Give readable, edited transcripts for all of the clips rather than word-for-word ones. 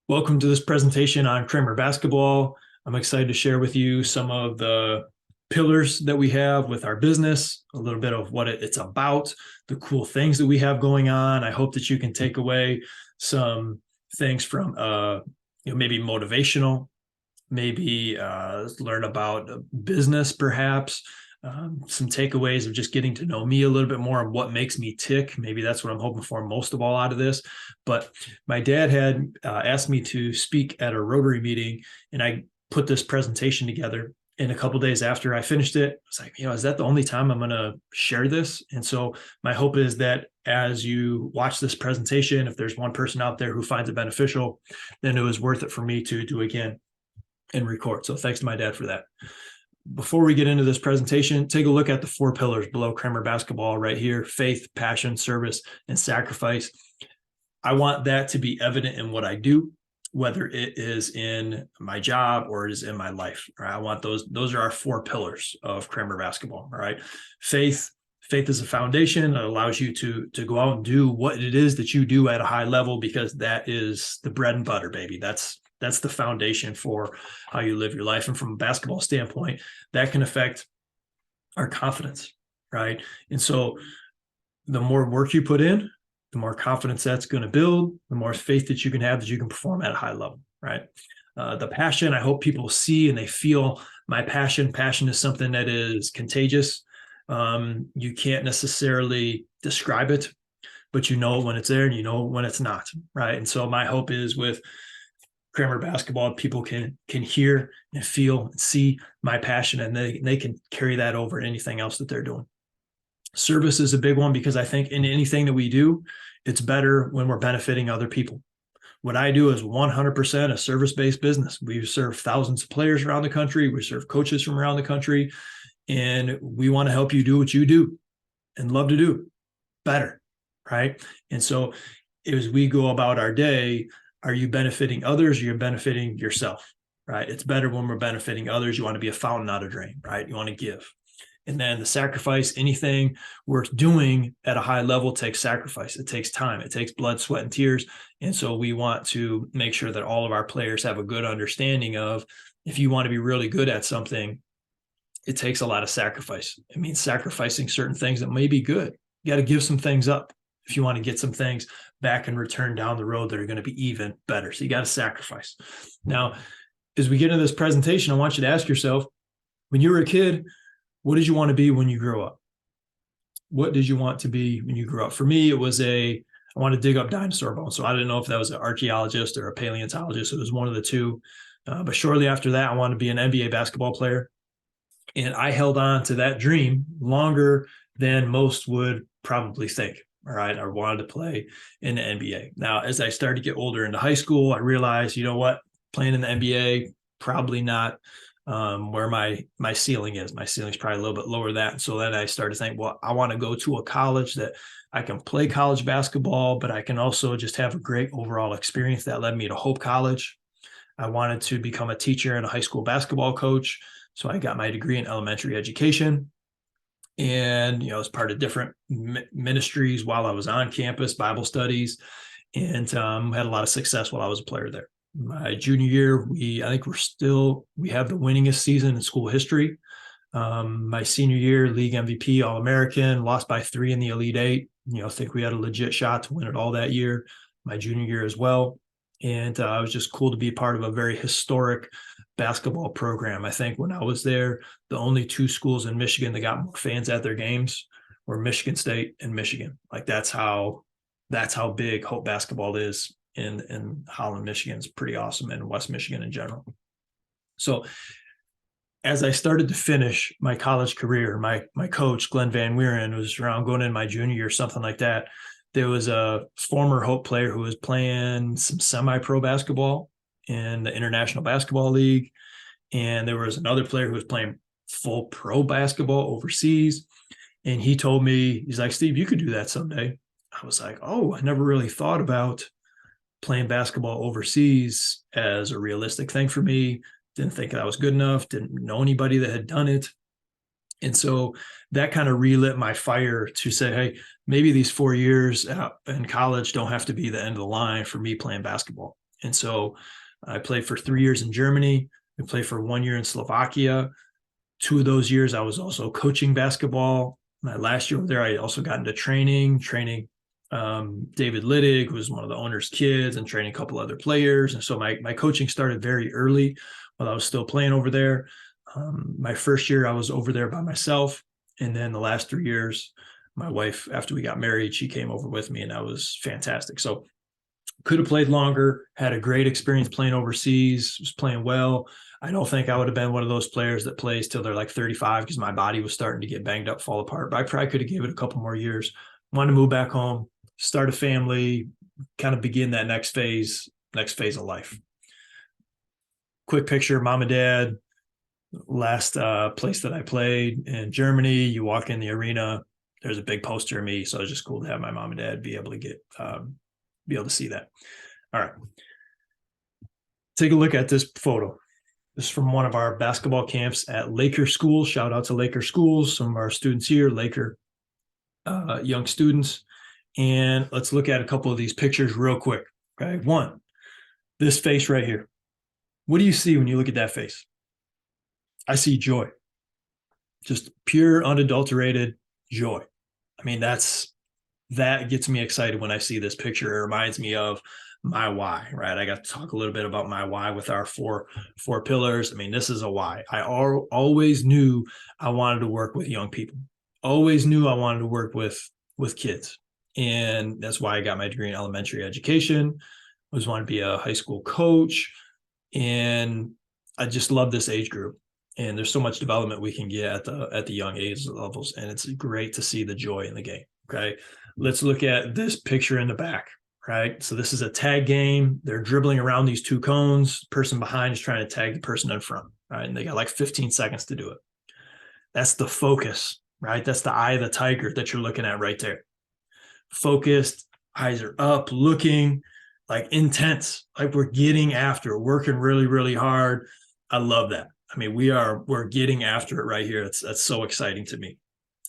Welcome to this presentation on Cramer basketball. I'm excited to share with you some of the pillars that we have with our business, a little bit of what it's about, the cool things that we have going on. I hope that you can take away some things from maybe motivational, maybe learn about business perhaps, some takeaways of just getting to know me a little bit more and what makes me tick. Maybe that's what I'm hoping for most of all out of this. But my dad had asked me to speak at a Rotary meeting, and I put this presentation together. And a couple days after I finished it, I was like, is that the only time I'm going to share this? And so my hope is that as you watch this presentation, if there's one person out there who finds it beneficial, then it was worth it for me to do again and record. So thanks to my dad for that. Before we get into this presentation, take a look at the 4 pillars below Cramer basketball right here: faith, passion, service, and sacrifice. I want that to be evident in what I do, whether it is in my job or it is in my life. Right? I want those are our 4 pillars of Cramer basketball. All right. Faith is a foundation. It allows you to go out and do what it is that you do at a high level, because that is the bread and butter, baby. That's the foundation for how you live your life. And from a basketball standpoint, that can affect our confidence, right? And so the more work you put in, the more confidence that's going to build, the more faith that you can have that you can perform at a high level, right? The passion, I hope people see and they feel my passion. Passion is something that is contagious. You can't necessarily describe it, but you know when it's there and you know when it's not, right? And so my hope is with Cramer basketball, people can hear and feel and see my passion, and they can carry that over to anything else that they're doing. Service is a big one, because I think in anything that we do, it's better when we're benefiting other people. What I do is 100% a service-based business. We serve thousands of players around the country. We serve coaches from around the country, and we want to help you do what you do and love to do better, right? And so as we go about our day, are you benefiting others, or you're benefiting yourself, right? It's better when we're benefiting others. You want to be a fountain, not a drain, right? You want to give. And then the sacrifice, anything worth doing at a high level takes sacrifice. It takes time. It takes blood, sweat, and tears. And so we want to make sure that all of our players have a good understanding of, if you want to be really good at something, it takes a lot of sacrifice. It means sacrificing certain things that may be good. You got to give some things up if you want to get some things back in return down the road that are going to be even better. So you got to sacrifice. Now, as we get into this presentation, I want you to ask yourself, when you were a kid, what did you want to be when you grow up? What did you want to be when you grew up? For me, it was I wanted to dig up dinosaur bones. So I didn't know if that was an archaeologist or a paleontologist. It was one of the two. But shortly after that, I wanted to be an NBA basketball player. And I held on to that dream longer than most would probably think. All right. I wanted to play in the NBA. Now, as I started to get older into high school, I realized, you know what, playing in the NBA, probably not where my ceiling is. My ceiling's probably a little bit lower than that. And so then I started to think, well, I want to go to a college that I can play college basketball, but I can also just have a great overall experience. That led me to Hope College. I wanted to become a teacher and a high school basketball coach. So I got my degree in elementary education. And, as part of different ministries while I was on campus, Bible studies, and had a lot of success while I was a player there. My junior year, we have the winningest season in school history. My senior year, league MVP, All-American, lost by 3 in the Elite Eight. I think we had a legit shot to win it all that year. My junior year as well. And it was just cool to be part of a very historic basketball program. I think when I was there, the only 2 schools in Michigan that got more fans at their games were Michigan State and Michigan. Like that's how big Hope basketball is in Holland, Michigan. It's pretty awesome, and West Michigan in general. So as I started to finish my college career, my coach, Glenn Van Wieren, was around going in my junior year, something like that. There was a former Hope player who was playing some semi-pro basketball in the International Basketball League. And there was another player who was playing full pro basketball overseas. And he told me, he's like, Steve, you could do that someday. I was like, oh, I never really thought about playing basketball overseas as a realistic thing for me. Didn't think that was good enough. Didn't know anybody that had done it. And so that kind of relit my fire to say, hey, maybe these 4 years in college don't have to be the end of the line for me playing basketball. And so I played for 3 years in Germany. I played for 1 year in Slovakia. 2 of those years, I was also coaching basketball. My last year over there, I also got into training David Liddig, who was one of the owner's kids, and training a couple other players. And so my coaching started very early while I was still playing over there. My first year, I was over there by myself. And then the last 3 years, my wife, after we got married, she came over with me, and that was fantastic. So could have played longer, had a great experience playing overseas, was playing well. I don't think I would have been one of those players that plays till they're like 35 because my body was starting to get banged up, fall apart. But I probably could have given it a couple more years. Wanted to move back home, start a family, kind of begin that next phase of life. Quick picture, mom and dad, last place that I played in Germany. You walk in the arena, there's a big poster of me. So it's just cool to have my mom and dad be able to see that. All right. Take a look at this photo. This is from one of our basketball camps at Laker Schools. Shout out to Laker Schools. Some of our students here, Laker young students. And let's look at a couple of these pictures real quick. Okay. One, this face right here. What do you see when you look at that face? I see joy. Just pure, unadulterated joy. I mean, that gets me excited when I see this picture. It reminds me of my why, right? I got to talk a little bit about my why with our four pillars. I mean, this is a why. I always knew I wanted to work with young people. Always knew I wanted to work with kids. And that's why I got my degree in elementary education. I always wanted to be a high school coach. And I just love this age group. And there's so much development we can get at the young age levels. And it's great to see the joy in the game. Okay. Let's look at this picture in the back, right? So this is a tag game. They're dribbling around these two cones. Person behind is trying to tag the person in front, right? And they got like 15 seconds to do it. That's the focus, right? That's the eye of the tiger that you're looking at right there. Focused, eyes are up, looking, like intense, like we're getting after it, working really, really hard. I love that. I mean, we're getting after it right here. That's so exciting to me.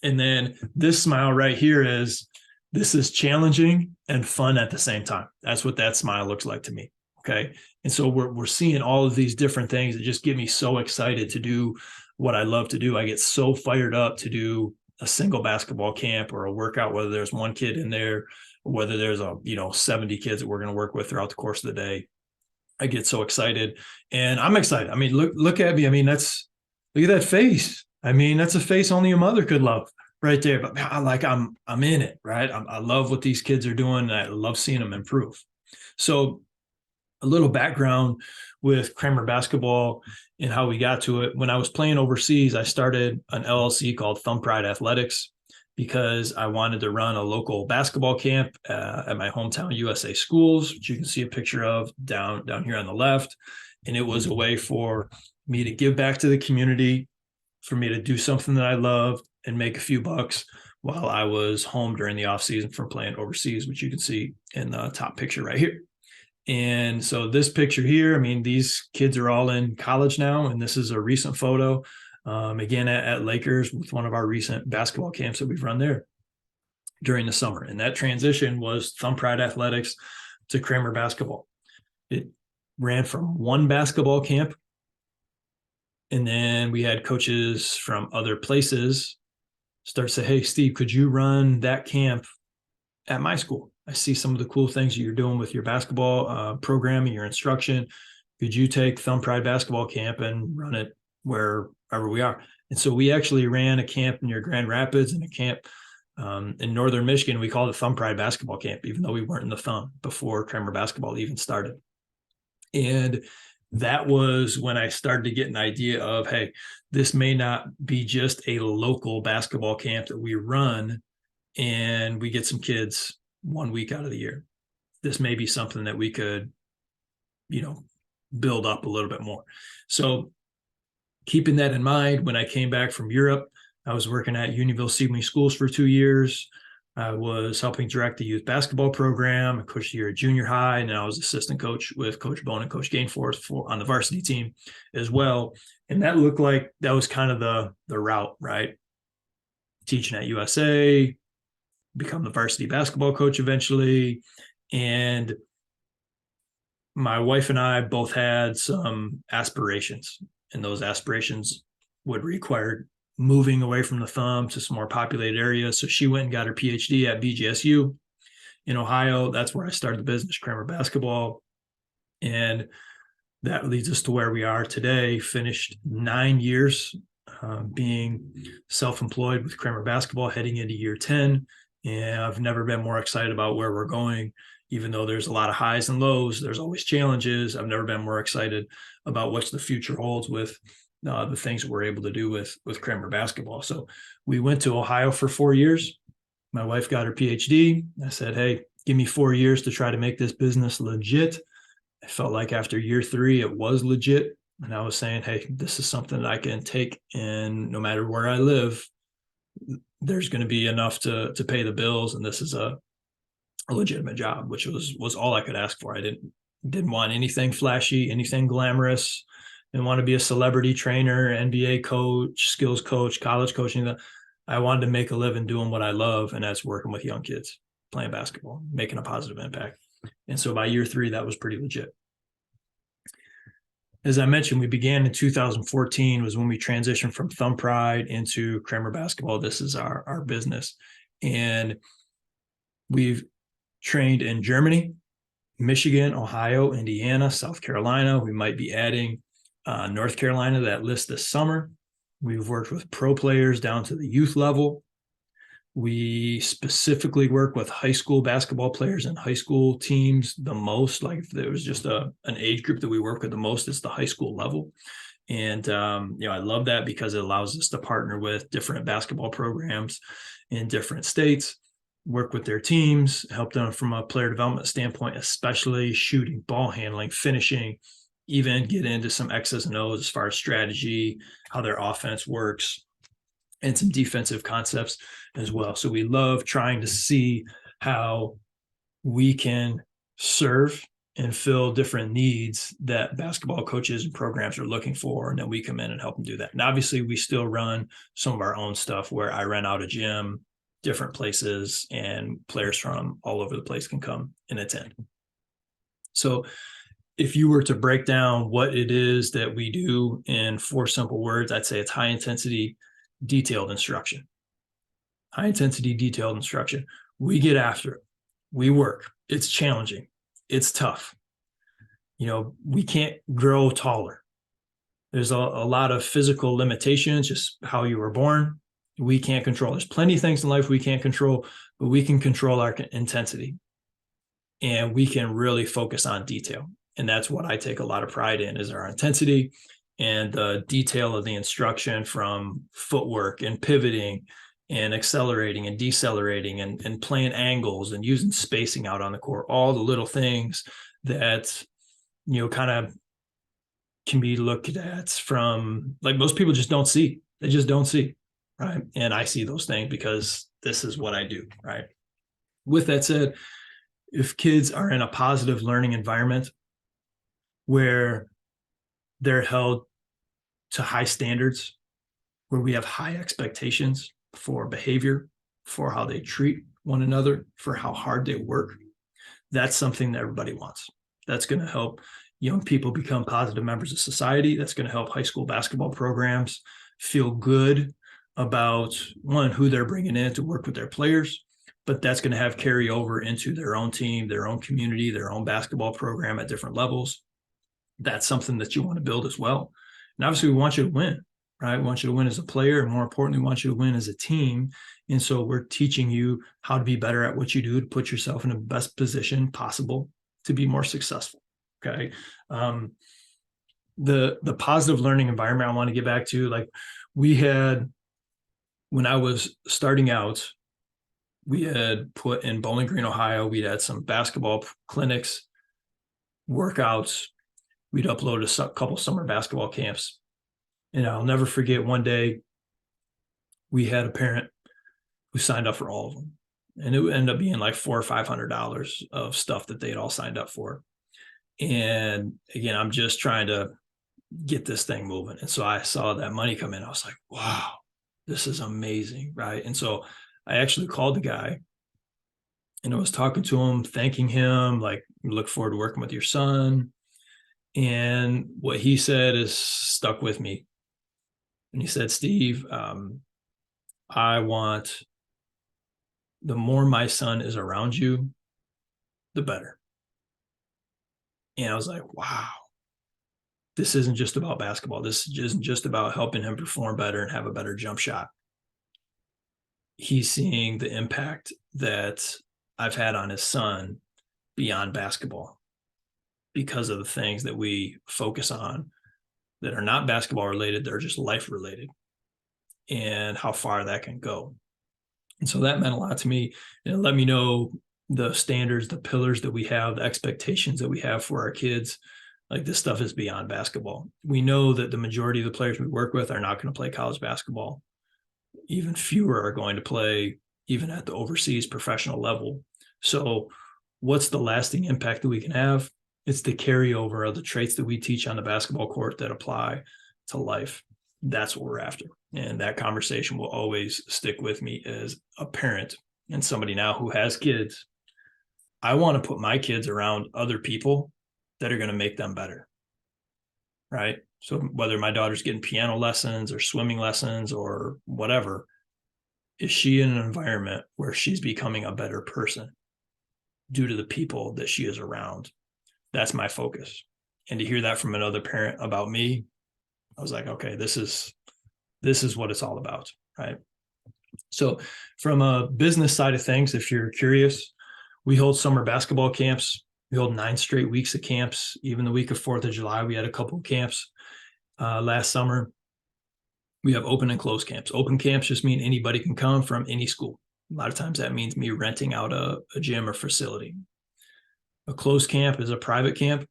And then this smile right here this is challenging and fun at the same time. That's what that smile looks like to me. Okay. And so we're seeing all of these different things that just get me so excited to do what I love to do. I get so fired up to do a single basketball camp or a workout, whether there's one kid in there, or whether there's 70 kids that we're going to work with throughout the course of the day. I get so excited, and I'm excited. I mean, look at me. I mean, look at that face. I mean, that's a face only a mother could love right there. But I'm in it, right? I love what these kids are doing. And I love seeing them improve. So a little background with Cramer basketball and how we got to it. When I was playing overseas, I started an LLC called Thumb Pride Athletics because I wanted to run a local basketball camp at my hometown USA schools, which you can see a picture of down here on the left. And it was a way for me to give back to the community, for me to do something that I loved and make a few bucks while I was home during the off season from playing overseas, which you can see in the top picture right here. And so this picture here, I mean, these kids are all in college now, and this is a recent photo. Again, at Lakers with one of our recent basketball camps that we've run there during the summer. And that transition was Thumb Pride Athletics to Cramer basketball. It ran from one basketball camp, and then we had coaches from other places start to say, hey, Steve, could you run that camp at my school? I see some of the cool things you're doing with your basketball programming, your instruction. Could you take Thumb Pride basketball camp and run it wherever we are? And so we actually ran a camp near Grand Rapids and a camp in northern Michigan. We called it Thumb Pride basketball camp, even though we weren't in the Thumb before Cramer basketball even started. And that was when I started to get an idea of, hey, this may not be just a local basketball camp that we run and we get some kids 1 week out of the year. This may be something that we could, build up a little bit more. So keeping that in mind, when I came back from Europe, I was working at Unionville Sealing Schools for 2 years. I was helping direct the youth basketball program. I coached a year at junior high, and I was assistant coach with Coach Bone and Coach Gainforth on the varsity team as well. And that looked like that was kind of the route, right? Teaching at USA, become the varsity basketball coach eventually. And my wife and I both had some aspirations, and those aspirations would require moving away from the thumb to some more populated areas. So she went and got her PhD at BGSU in Ohio. That's where I started the business, Cramer Basketball. And that leads us to where we are today, finished 9 years being self-employed with Cramer Basketball, heading into year 10. And I've never been more excited about where we're going. Even though there's a lot of highs and lows, there's always challenges. I've never been more excited about what the future holds with the things that we're able to do with Cramer Basketball. So we went to Ohio for 4 years. My wife got her PhD. I said, hey, give me 4 years to try to make this business legit. I felt like after year 3, it was legit. And I was saying, hey, this is something that I can take, and no matter where I live, there's going to be enough to pay the bills. And this is a legitimate job, which was all I could ask for. I didn't want anything flashy, anything glamorous. Didn't want to be a celebrity trainer, NBA coach, skills coach, college coaching. I wanted to make a living doing what I love, and that's working with young kids, playing basketball, making a positive impact. And so by year 3, that was pretty legit. As I mentioned, we began in 2014 was when we transitioned from Thumb Pride into Cramer Basketball. This is our business. And we've trained in Germany, Michigan, Ohio, Indiana, South Carolina. We might be adding North Carolina to that list this summer. We've worked with pro players down to the youth level. We specifically work with high school basketball players and high school teams the most. Like if there was just an age group that we work with the most, it's the high school level. And, I love that because it allows us to partner with different basketball programs in different states, work with their teams, help them from a player development standpoint, especially shooting, ball handling, finishing, even get into some X's and O's as far as strategy, how their offense works, and some defensive concepts as well. So we love trying to see how we can serve and fill different needs that basketball coaches and programs are looking for, and then we come in and help them do that. And obviously we still run some of our own stuff where I rent out a gym, different places, and players from all over the place can come and attend. So if you were to break down what it is that we do in 4 simple words, I'd say it's high intensity, detailed instruction. High intensity, detailed instruction. We get after it. We work. It's challenging. It's tough. We can't grow taller. There's a lot of physical limitations, just how you were born. We can't control. There's plenty of things in life we can't control, but we can control our intensity. And we can really focus on detail. And that's what I take a lot of pride in, is our intensity and the detail of the instruction, from footwork and pivoting and accelerating and decelerating and playing angles and using spacing out on the court, all the little things that, kind of can be looked at from, like, most people just don't see. They just don't see, right? And I see those things because this is what I do, right? With that said, if kids are in a positive learning environment where they're held to high standards, where we have high expectations for behavior, for how they treat one another, for how hard they work, that's something that everybody wants. That's going to help young people become positive members of society. That's going to help high school basketball programs feel good about, one, who they're bringing in to work with their players, but that's going to have carry over into their own team, their own community, their own basketball program at different levels. That's something that you want to build as well. And obviously we want you to win, right? We want you to win as a player, and more importantly, we want you to win as a team. And so we're teaching you how to be better at what you do, to put yourself in the best position possible to be more successful. Okay. The positive learning environment I want to get back to, like, we had, when I was starting out, we had put in Bowling Green, Ohio, we'd had some basketball clinics, workouts. We'd upload a couple summer basketball camps. And I'll never forget, one day we had a parent who signed up for all of them. And it would end up being like $400 or $500 of stuff that they had all signed up for. And again, I'm just trying to get this thing moving. And so I saw that money come in. I was like, wow, this is amazing, right? And so I actually called the guy And I was talking to him, thanking him, like, look forward to working with your son. And what he said is stuck with me. And he said, Steve, I want, the more my son is around you, the better. And I was like, wow, this isn't just about basketball. This isn't just about helping him perform better and have a better jump shot. He's seeing the impact that I've had on his son beyond basketball because of the things that we focus on that are not basketball related, they're just life related, and how far that can go. And so that meant a lot to me. And it let me know the standards, the pillars that we have, the expectations that we have for our kids. Like, this stuff is beyond basketball. We know that the majority of the players we work with are not going to play college basketball. Even fewer are going to play even at the overseas professional level. So what's the lasting impact that we can have? It's the carryover of the traits that we teach on the basketball court that apply to life. That's what we're after. And that conversation will always stick with me as a parent and somebody now who has kids. I want to put my kids around other people that are going to make them better. Right. So whether my daughter's getting piano lessons or swimming lessons or whatever, is she in an environment where she's becoming a better person due to the people that she is around? That's my focus. And to hear that from another parent about me, I was like, okay, this is what it's all about, right? So from a business side of things, if you're curious, we hold summer basketball camps. We hold 9 straight weeks of camps. Even the week of 4th of July, we had a couple of camps last summer. We have open and closed camps. Open camps just mean anybody can come from any school. A lot of times that means me renting out a gym or facility. A closed camp is a private camp.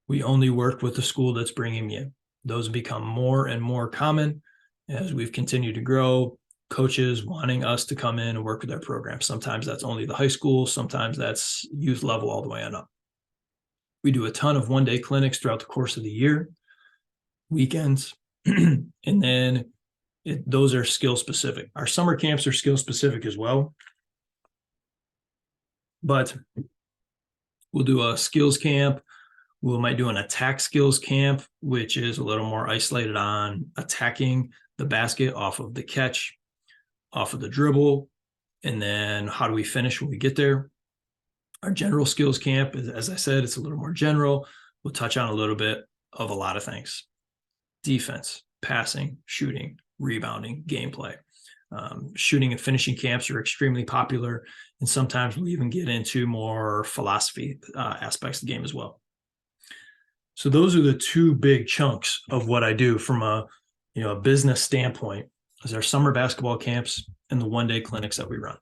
We only work with the school that's bringing me in. Those become more and more common as we've continued to grow. Coaches wanting us to come in and work with their program. Sometimes that's only the high school. Sometimes that's youth level all the way on up. We do a ton of one-day clinics throughout the course of the year, weekends, and then those are skill specific. Our summer camps are skill specific as well, but we'll do a skills camp. We might do an attack skills camp, which is a little more isolated on attacking the basket off of the catch, off of the dribble, and then how do we finish when we get there. Our general skills camp, as I said, it's a little more general. We'll touch on a little bit of a lot of things: defense, passing, shooting, rebounding, gameplay. Shooting and finishing camps are extremely popular, and sometimes we even get into more philosophy aspects of the game as well. So those are the 2 big chunks of what I do from a business standpoint, is our summer basketball camps and the one-day clinics that we run.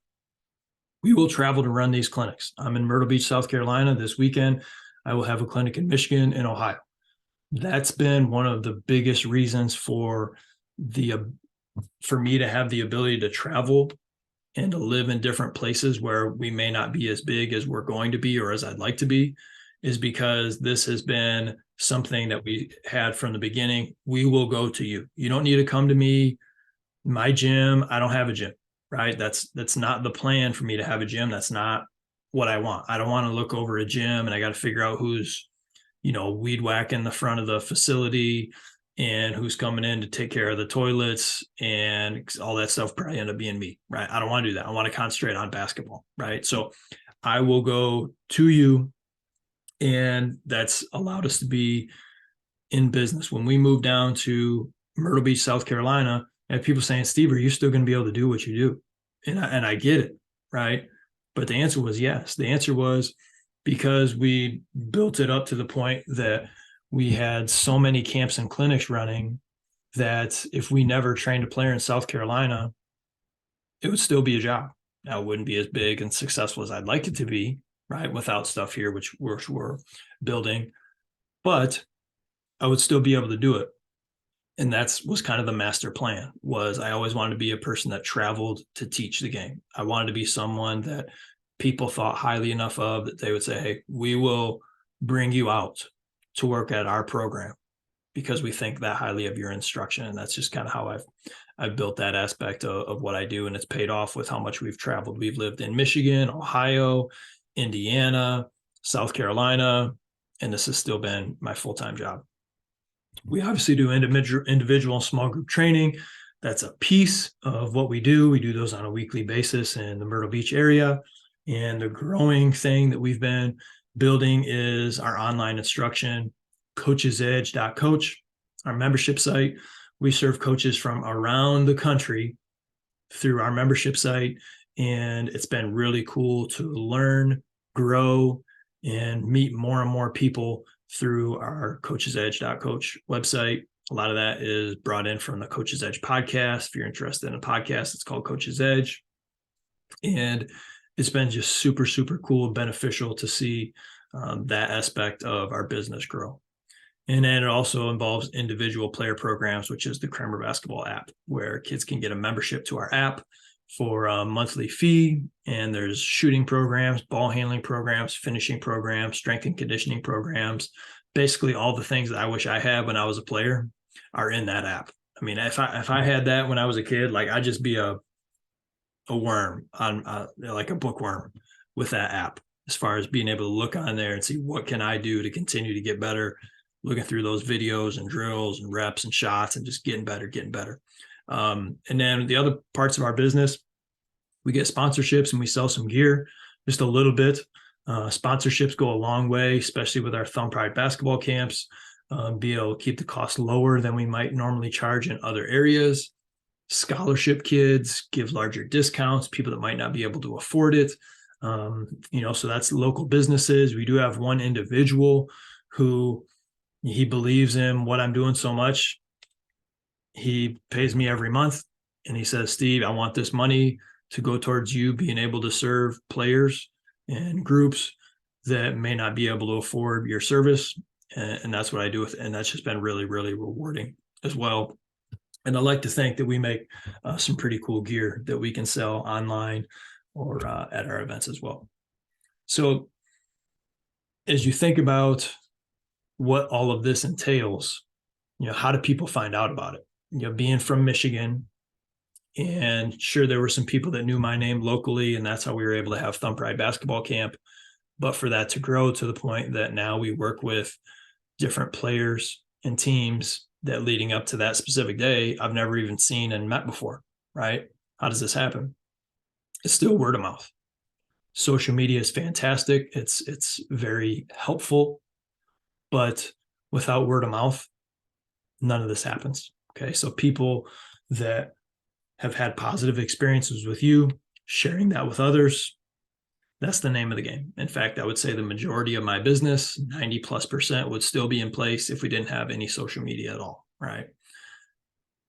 We will travel to run these clinics. I'm in Myrtle Beach, South Carolina this weekend. I will have a clinic in Michigan and Ohio. That's been one of the biggest reasons for me to have the ability to travel and to live in different places where we may not be as big as we're going to be or as I'd like to be, is because this has been something that we had from the beginning. We will go to you. You don't need to come to me. My gym, I don't have a gym, right? That's not the plan for me to have a gym. That's not what I want. I don't want to look over a gym and I got to figure out who's, weed whacking the front of the facility and who's coming in to take care of the toilets and all that stuff probably end up being me, right? I don't want to do that. I want to concentrate on basketball, right? So I will go to you, and that's allowed us to be in business. When we moved down to Myrtle Beach, South Carolina, I had people saying, Steve, are you still going to be able to do what you do? And I get it, right? But the answer was yes. The answer was because we built it up to the point that we had so many camps and clinics running that if we never trained a player in South Carolina, it would still be a job. Now, it wouldn't be as big and successful as I'd like it to be, right? Without stuff here, which we're building, but I would still be able to do it. And was kind of the master plan. Was I always wanted to be a person that traveled to teach the game. I wanted to be someone that people thought highly enough of that they would say, hey, we will bring you out to work at our program. because we think that highly of your instruction. And that's just kind of how I've built that aspect of what I do. And it's paid off with how much we've traveled. We've lived in Michigan, Ohio, Indiana, South Carolina, and this has still been my full-time job. We obviously do individual and small group training. That's a piece of what we do. We do those on a weekly basis in the Myrtle Beach area. And the growing thing that we've been building is our online instruction, coachesedge.coach, our membership site. We serve coaches from around the country through our membership site. And it's been really cool to learn, grow, and meet more and more people through our coachesedge.coach website. A lot of that is brought in from the Coach's Edge podcast. If you're interested in a podcast, it's called Coach's Edge. And it's been just super, super cool and beneficial to see that aspect of our business grow. And then it also involves individual player programs, which is the Cramer basketball app, where kids can get a membership to our app for a monthly fee. And there's shooting programs, ball handling programs, finishing programs, strength and conditioning programs. Basically all the things that I wish I had when I was a player are in that app. I mean, if I had that when I was a kid, like I'd just be a worm on like a bookworm with that app, as far as being able to look on there and see what can I do to continue to get better, looking through those videos and drills and reps and shots and just getting better. And then the other parts of our business, we get sponsorships and we sell some gear, just a little bit. Sponsorships go a long way, especially with our Thumb Pride basketball camps. Be able to keep the cost lower than we might normally charge in other areas. Scholarship kids give larger discounts, people that might not be able to afford it. So that's local businesses. We do have one individual who he believes in what I'm doing so much. He pays me every month and he says, Steve, I want this money to go towards you being able to serve players and groups that may not be able to afford your service. And that's what I do with it. And that's just been really, really rewarding as well. And I like to think that we make some pretty cool gear that we can sell online or at our events as well. So as you think about what all of this entails, how do people find out about it? Being from Michigan, and sure, there were some people that knew my name locally, and that's how we were able to have Thumb Pride basketball camp. But for that to grow to the point that now we work with different players and teams that leading up to that specific day, I've never even seen and met before, right? How does this happen? It's still word of mouth. Social media is fantastic. It's very helpful, but without word of mouth, none of this happens. Okay. So people that have had positive experiences with you, sharing that with others, that's the name of the game. In fact, I would say the majority of my business, 90+%, would still be in place if we didn't have any social media at all, right?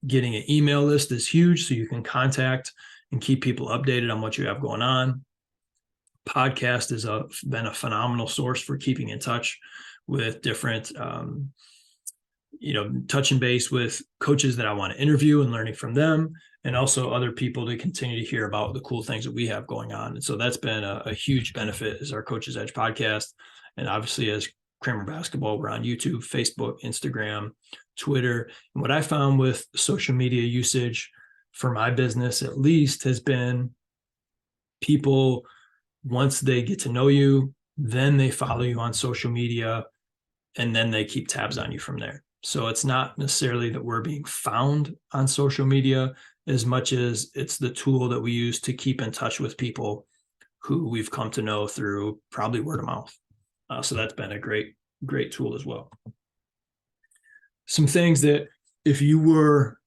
Getting an email list is huge, so you can contact and keep people updated on what you have going on. Podcast has been a phenomenal source for keeping in touch with different, touching base with coaches that I want to interview and learning from them, and also other people to continue to hear about the cool things that we have going on. And so that's been a huge benefit is our Coach's Edge podcast. And obviously as Cramer Basketball, we're on YouTube, Facebook, Instagram, Twitter. And what I found with social media usage for my business, at least, has been people, once they get to know you, then they follow you on social media, and then they keep tabs on you from there. So it's not necessarily that we're being found on social media as much as it's the tool that we use to keep in touch with people who we've come to know through probably word of mouth. So that's been a great, great tool as well. Some things that if you were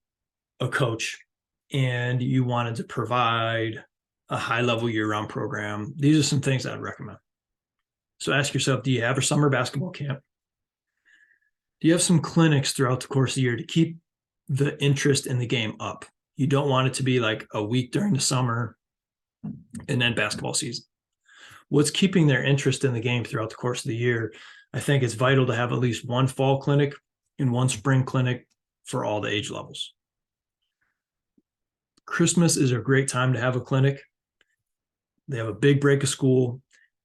a coach and you wanted to provide a high-level year-round program, these are some things I'd recommend. So ask yourself, do you have a summer basketball camp? Do you have some clinics throughout the course of the year to keep the interest in the game up? You don't want it to be like a week during the summer and then basketball season. What's keeping their interest in the game throughout the course of the year? I think it's vital to have at least one fall clinic and one spring clinic for all the age levels. Christmas is a great time to have a clinic. They have a big break of school.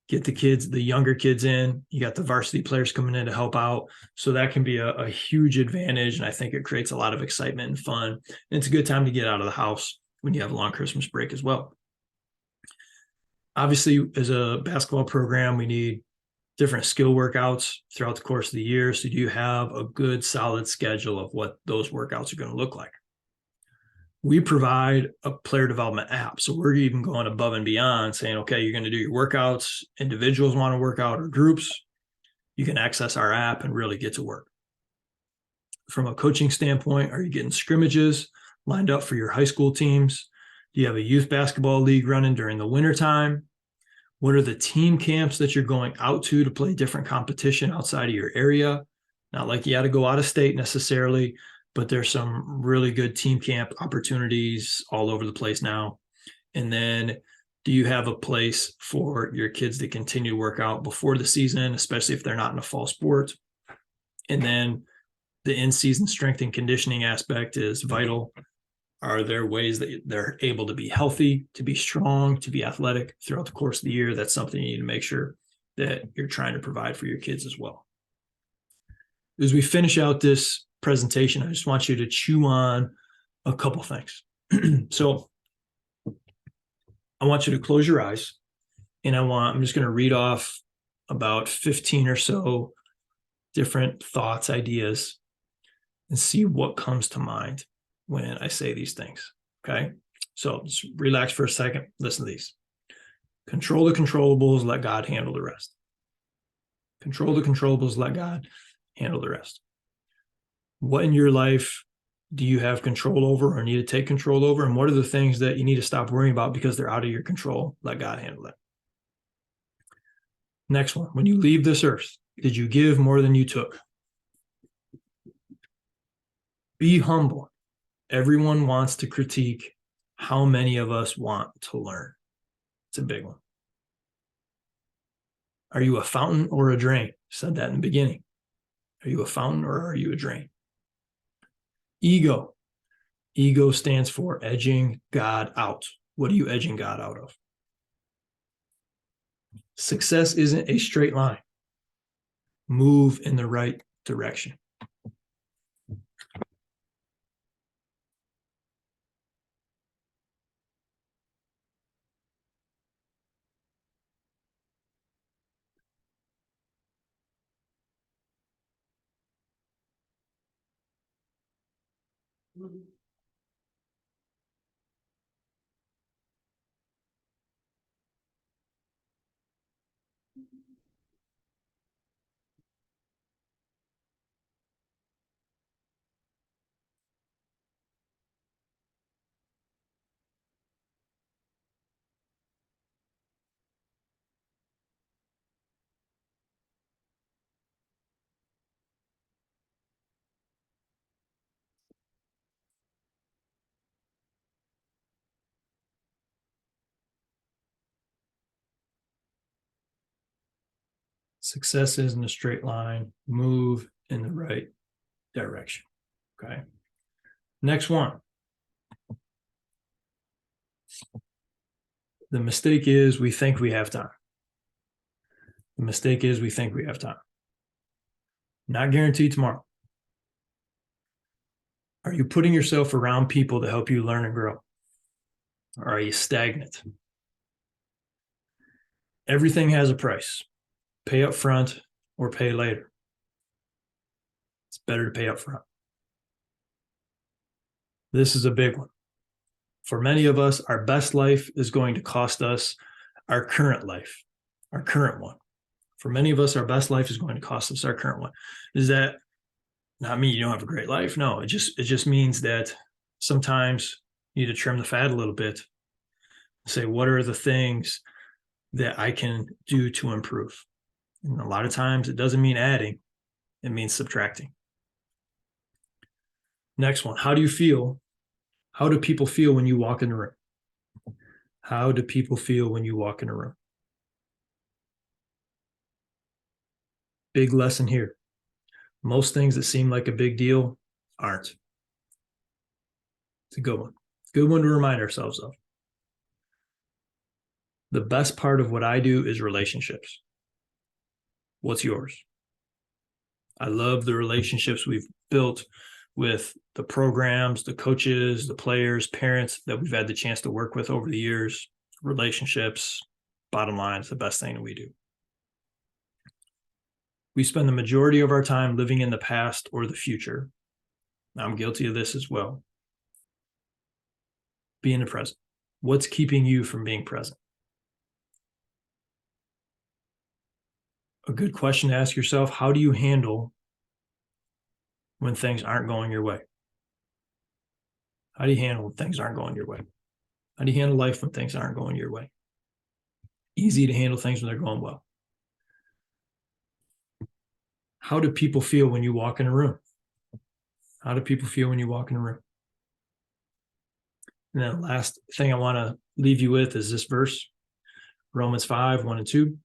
get the kids, the younger kids in. You got the varsity players coming in to help out. So that can be a huge advantage. And I think it creates a lot of excitement and fun. And it's a good time to get out of the house when you have a long Christmas break as well. Obviously, as a basketball program, we need different skill workouts throughout the course of the year. So do you have a good, solid schedule of what those workouts are going to look like? We provide a player development app. So we're even going above and beyond saying, okay, you're going to do your workouts. Individuals want to work out or groups. You can access our app and really get to work. From a coaching standpoint, are you getting scrimmages lined up for your high school teams? Do you have a youth basketball league running during the wintertime? What are the team camps that you're going out to play different competition outside of your area? Not like you had to go out of state necessarily, but there's some really good team camp opportunities all over the place now. And then do you have a place for your kids to continue to work out before the season, especially if they're not in a fall sport? And then the in-season strength and conditioning aspect is vital. Are there ways that they're able to be healthy, to be strong, to be athletic throughout the course of the year? That's something you need to make sure that you're trying to provide for your kids as well. As we finish out this presentation, I just want you to chew on a couple things. So I want you to close your eyes, and I'm just going to read off about 15 or so different thoughts, ideas, and see what comes to mind when I say these things. Okay. So just relax for a second. Listen to these. Control the controllables, let God handle the rest. Control the controllables, let God handle the rest. What in your life do you have control over or need to take control over? And what are the things that you need to stop worrying about because they're out of your control? Let God handle it. Next one. When you leave this earth, did you give more than you took? Be humble. Everyone wants to critique. How many of us want to learn? It's a big one. Are you a fountain or a drain? Said that in the beginning. Are you a fountain or are you a drain? Ego. Ego stands for edging God out. What are you edging God out of? Success isn't a straight line. Move in the right direction. Success isn't a straight line. Move in the right direction. Okay. Next one. The mistake is we think we have time. The mistake is we think we have time. Not guaranteed tomorrow. Are you putting yourself around people to help you learn and grow? Or are you stagnant? Everything has a price. Pay up front or pay later. It's better to pay up front. This is a big one. For many of us, our best life is going to cost us our current life, our current one. For many of us, our best life is going to cost us our current one. Does that not mean you don't have a great life? No, it just means that sometimes you need to trim the fat a little bit. Say, what are the things that I can do to improve? And a lot of times it doesn't mean adding, it means subtracting. Next one, how do you feel? How do people feel when you walk in the room? How do people feel when you walk in a room? Big lesson here. Most things that seem like a big deal aren't. It's a good one. Good one to remind ourselves of. The best part of what I do is relationships. What's yours? I love the relationships we've built with the programs, the coaches, the players, parents that we've had the chance to work with over the years. Relationships, bottom line, is the best thing that we do. We spend the majority of our time living in the past or the future. I'm guilty of this as well. Be in the present. What's keeping you from being present? A good question to ask yourself: how do you handle when things aren't going your way? How do you handle when things aren't going your way? How do you handle life when things aren't going your way? Easy to handle things when they're going well. How do people feel when you walk in a room? How do people feel when you walk in a room? And then the last thing I want to leave you with is this verse, Romans 5, 1 and 2.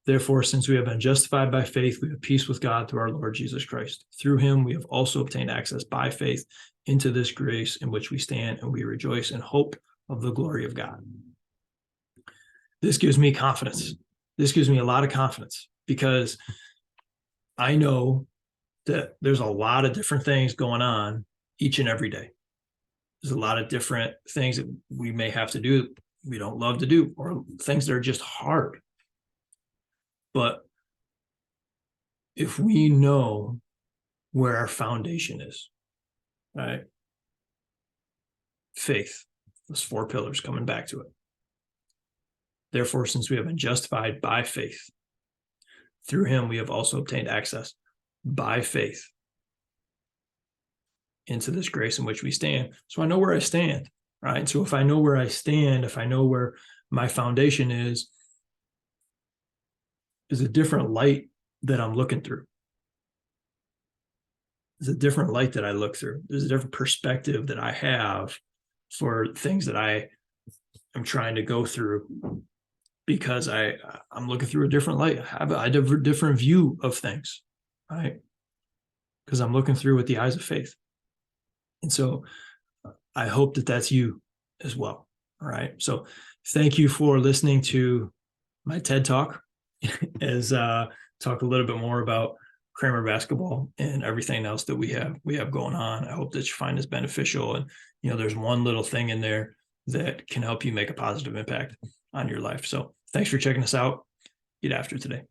Therefore, since we have been justified by faith, we have peace with God through our Lord Jesus Christ. Through him, we have also obtained access by faith into this grace in which we stand, and we rejoice in hope of the glory of God. This gives me confidence. This gives me a lot of confidence because I know that there's a lot of different things going on each and every day. There's a lot of different things that we may have to do, we don't love to do, or things that are just hard. But if we know where our foundation is, right? Faith, those 4 pillars, coming back to it. Therefore, since we have been justified by faith, through him we have also obtained access by faith into this grace in which we stand. So I know where I stand, right? So if I know where I stand, if I know where my foundation is a different light that I'm looking through. There's a different light that I look through. There's a different perspective that I have for things that I am trying to go through, because I'm looking through a different light. I have a different view of things, right? Because I'm looking through with the eyes of faith. And so I hope that that's you as well. All right. So thank you for listening to my TED Talk as talk a little bit more about Cramer basketball and everything else that we have going on. I hope that you find this beneficial, and there's one little thing in there that can help you make a positive impact on your life. So thanks for checking us out. Get after today.